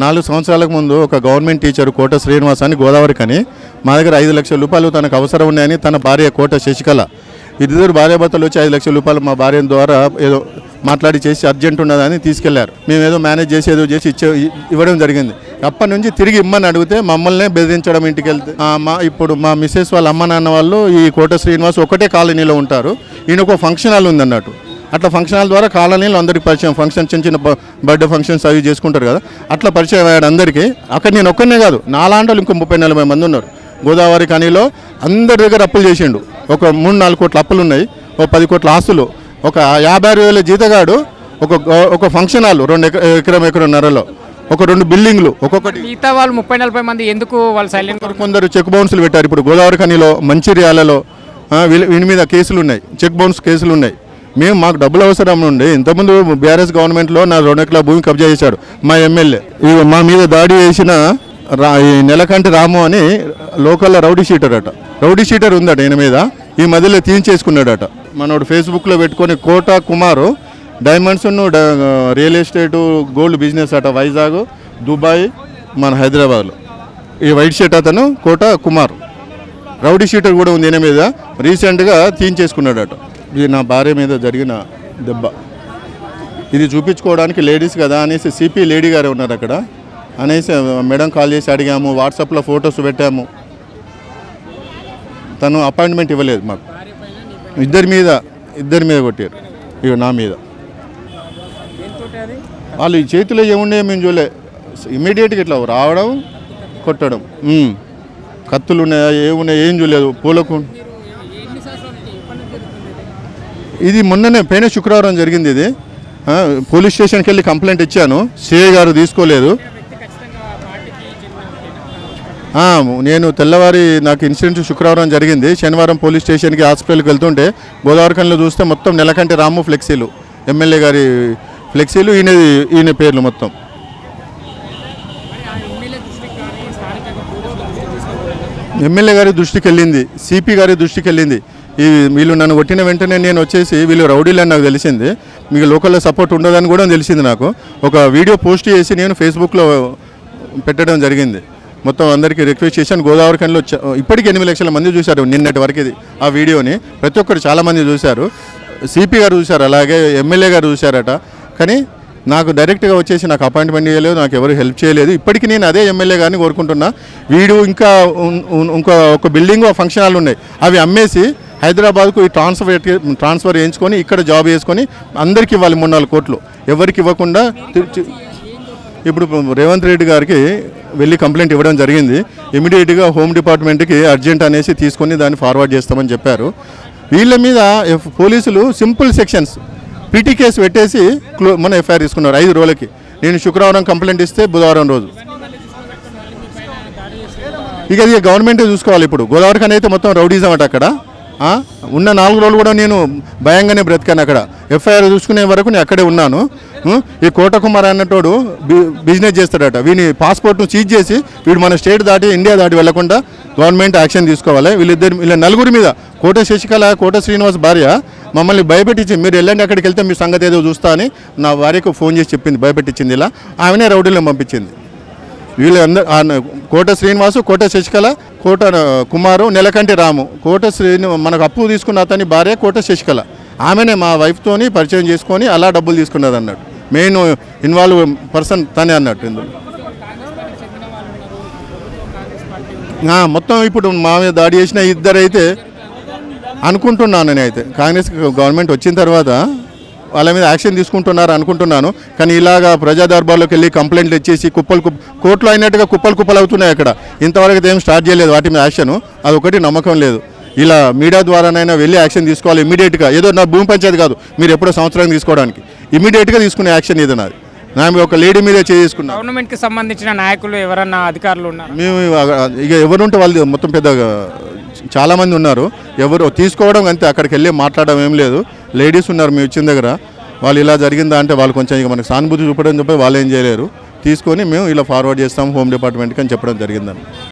4 సంవత్సరాలకు ముందు ఒక గవర్నమెంట్ టీచర్ కోట శ్రీనివాస్ అని గోదావరికని మా దగ్గర 5 లక్షల రూపాయలు తనకు అవసరం ఉన్నాయని తన భార్య కోట శశికళ ఇద్దరు భార్యాభర్తలు వచ్చి 5 లక్షల రూపాయలు మా భార్య ద్వారా ఏదో మాట్లాడి చేసి అర్జెంట్ ఉన్నదని తీసుకెళ్లారు. మేము ఏదో మేనేజ్ చేసి ఏదో చేసి ఇవ్వడం జరిగింది. అప్పటి నుంచి తిరిగి ఇమ్మని అడిగితే మమ్మల్ని బెదిరించడం ఇంటికి వెళ్తే ఇప్పుడు మా మిస్సెస్ వాళ్ళ అమ్మ నాన్న వాళ్ళు ఈ కోట శ్రీనివాస్ ఒకటే కాలనీలో ఉంటారు. ఈయన ఒక ఫంక్షన్ హాల్ ఉంది అన్నట్టు. అట్లా ఫంక్షన్ హాల్ ద్వారా కాలనీలో అందరికి పరిచయం, ఫంక్షన్ చిన్న చిన్న బర్త్డే ఫంక్షన్స్ అవి చేసుకుంటారు కదా, అట్లా పరిచయం అయ్యాడు అందరికీ. అక్కడ నేను ఒక్కనే కాదు, నాలాంటి ఇంకో 30-40 మంది ఉన్నారు. గోదావరి కనీలో అందరి దగ్గర అప్పులు చేసిండు. ఒక 3-4 కోట్ల అప్పులు ఉన్నాయి, ఒక 10 కోట్ల ఆస్తులు, ఒక 56,000 జీతగాడు, ఒక ఫంక్షన్ హాల్ 2 ఎకరన్నరలో, ఒక 2 బిల్డింగ్లు, ఒక్కొక్కటి. మిగతా వాళ్ళు 30-40 మంది ఎందుకు వాళ్ళు సైలెంట్? కొందరు చెక్ బౌన్స్లు పెట్టారు. ఇప్పుడు గోదావరి కనీలో మంచిర్యాలలో వీని మీద కేసులు ఉన్నాయి, చెక్ బౌన్స్ కేసులు ఉన్నాయి. మాకు డబ్బులు అవసరం ఉండి ఇంతకుముందు బీఆర్ఎస్ గవర్నమెంట్లో నా 2 ఎకరాల భూమి కబ్జా చేశాడు మా ఎమ్మెల్యే. మా మీద దాడి చేసిన నెలకంటి రాము అని లోకల్లో రౌడీ షీటర్ అట, రౌడీ షీటర్ ఉందట ఈయన మీద. ఈ మధ్యలో తీయించేసుకున్నాడట. మనోడు ఫేస్బుక్లో పెట్టుకొని Kota Kumar diamonds real estate gold business అట, వైజాగ్, దుబాయ్, మన హైదరాబాద్లో. ఈ వైట్ షర్ట్ అతను కోట కుమార్ రౌడీ షీటర్ కూడా ఉంది ఈయన మీద. రీసెంట్గా తీయించేసుకున్నాడట. ఇది నా భార్య మీద జరిగిన దెబ్బ. ఇది చూపించుకోవడానికి లేడీస్ కదా అనేసి సిపి లేడీ గారే ఉన్నారు అక్కడ అనేసి మేడం కాల్ చేసి అడిగాము, వాట్సాప్లో ఫొటోస్ పెట్టాము. తను అపాయింట్మెంట్ ఇవ్వలేదు మాకు. ఇద్దరి మీద కొట్టారు. ఇక నా మీద వాళ్ళు ఈ చేతిలో ఏముండే మేము చూడలే. ఇమీడియట్గా ఇట్లా రావడం, కొట్టడం. కత్తులు ఉన్నాయా ఏమున్నాయా ఏం చూడలేదు. పూలకు ఇది మొన్ననే పోయిన శుక్రవారం జరిగింది. ఇది పోలీస్ స్టేషన్కి వెళ్ళి కంప్లైంట్ ఇచ్చాను, సిఐ గారు తీసుకోలేదు. నేను తెల్లవారి నాకు ఇన్సిడెంట్ శుక్రవారం జరిగింది. శనివారం పోలీస్ స్టేషన్కి హాస్పిటల్కి వెళ్తుంటే గోదావరికనిలో చూస్తే మొత్తం నెలకంటి రాము ఫ్లెక్సీలు, ఎమ్మెల్యే గారి ఫ్లెక్సీలు, ఈయన పేర్లు మొత్తం. ఎమ్మెల్యే గారి దృష్టికి వెళ్ళింది, సిపి గారి దృష్టికి వెళ్ళింది. వీళ్ళు నన్ను కొట్టిన వెంటనే నేను వచ్చేసి వీళ్ళు రౌడీలని నాకు తెలిసింది. మీకు లోకల్లో సపోర్ట్ ఉండదని కూడా తెలిసింది నాకు. ఒక వీడియో పోస్ట్ చేసి నేను ఫేస్బుక్లో పెట్టడం జరిగింది. మొత్తం అందరికీ రిక్వెస్ట్ చేశాను. గోదావరికనిలో ఇప్పటికీ 8 లక్షల మంది చూశారు నిన్నటి వరకు ఇది ఆ వీడియోని. ప్రతి ఒక్కరు చాలామంది చూశారు. సిపి గారు చూశారు, అలాగే ఎమ్మెల్యే గారు చూశారట. కానీ నాకు డైరెక్ట్గా వచ్చేసి నాకు అపాయింట్మెంట్ చేయలేదు, నాకు ఎవరు హెల్ప్ చేయలేదు. ఇప్పటికీ నేను అదే ఎమ్మెల్యే గారిని కోరుకుంటున్నా. వీడు ఇంకా ఒక బిల్డింగ్ ఫంక్షన్ హాల్ ఉన్నాయి, అవి అమ్మేసి హైదరాబాద్కు ఈ ట్రాన్స్ఫర్ చేయించుకొని ఇక్కడ జాబ్ చేసుకొని అందరికీ ఇవ్వాలి 3-4 కోట్లు. ఎవరికి ఇవ్వకుండా ఇప్పుడు రేవంత్ రెడ్డి గారికి వెళ్ళి కంప్లైంట్ ఇవ్వడం జరిగింది. ఇమీడియట్గా హోమ్ డిపార్ట్మెంట్కి అర్జెంట్ అనేసి తీసుకొని దాన్ని ఫార్వర్డ్ చేస్తామని చెప్పారు. వీళ్ళ మీద పోలీసులు సింపుల్ సెక్షన్స్ పీటీ కేసు పెట్టేసి మన ఎఫ్ఐఆర్ తీసుకున్నారు 5 రోజులకి. నేను శుక్రవారం కంప్లైంట్ ఇస్తే బుధవారం రోజు ఇక అది గవర్నమెంటే చూసుకోవాలి. ఇప్పుడు గోదావరికని అయితే మొత్తం రౌడీజం అట. అక్కడ ఉన్న 4 రోజులు కూడా నేను భయంగానే బ్రతికాను. అక్కడ ఎఫ్ఐఆర్ చూసుకునే వరకు నేను అక్కడే ఉన్నాను. ఈ కోట కుమార్ అన్నటోడు బిజినెస్ చేస్తాడట. వీని పాస్పోర్ట్ను సీజ్ చేసి వీడు మన స్టేట్ దాటి ఇండియా దాటి వెళ్లకుండా గవర్నమెంట్ యాక్షన్ తీసుకోవాలి. వీళ్ళ నలుగురి మీద కోట శశికళ, కోట శ్రీనివాస్ భార్య మమ్మల్ని భయపెట్టించి మీరు వెళ్ళండి అక్కడికి వెళ్తే మీ సంగతి ఏదో చూస్తా అని నా భార్యకు ఫోన్ చేసి చెప్పింది, భయపెట్టించింది. ఇలా ఆమెనే రౌడీలను పంపించింది. వీళ్ళందరూ కోట శ్రీనివాసు, కోట శశికళ, కోట కుమారు, నెలకంటి రాము. మనకు అప్పు తీసుకున్న అతని భార్య కోట శశికళ. ఆమెనే మా వైఫ్తోని పరిచయం చేసుకొని అలా డబ్బులు తీసుకున్నది అన్నట్టు. మెయిన్ ఇన్వాల్వ్ పర్సన్ తనే అన్నట్టు ఇందులో. మొత్తం ఇప్పుడు మా మీద దాడి చేసిన ఇద్దరైతే అనుకుంటున్నాను నేనైతే కాంగ్రెస్ గవర్నమెంట్ వచ్చిన తర్వాత వాళ్ళ మీద యాక్షన్ తీసుకుంటున్నారు అనుకుంటున్నాను. కానీ ఇలాగా ప్రజా దర్బార్లోకి వెళ్ళి కంప్లైంట్లు ఇచ్చేసి కోర్టులో అయినట్టుగా కుప్పలు అవుతున్నాయి. అక్కడ ఇంతవరకు ఏం స్టార్ట్ చేయలేదు వాటి మీద యాక్షన్. అదొకటి నమ్మకం లేదు. ఇలా మీడియా ద్వారానైనా వెళ్ళి యాక్షన్ తీసుకోవాలి ఇమీడియట్గా. ఏదో నా భూమి పంచాయతీ కాదు, మీరు ఎప్పుడో సంవత్సరానికి తీసుకోవడానికి ఇమీడియట్గా తీసుకునే యాక్షన్ ఇది నాది. ఒక లేడీ మీద చేసుకున్నాం. గవర్నమెంట్కి సంబంధించిన నాయకులు ఎవరన్నా అధికారులు ఉన్నారు? మేము ఇక ఎవరుంటే వాళ్ళు మొత్తం పెద్ద చాలామంది ఉన్నారు. ఎవరు తీసుకోవడం అంతే, అక్కడికి వెళ్ళి మాట్లాడడం ఏం లేదు. లేడీస్ ఉన్నారు మేము ఇచ్చిన దగ్గర. వాళ్ళు ఇలా జరిగిందా అంటే వాళ్ళు కొంచెం ఇక మనకు సానుభూతి చూపడం చెప్పి వాళ్ళు ఏం చేయలేరు. తీసుకొని మేము ఇలా ఫార్వర్డ్ చేస్తాం హోమ్ డిపార్ట్మెంట్కి అని చెప్పడం జరిగిందని.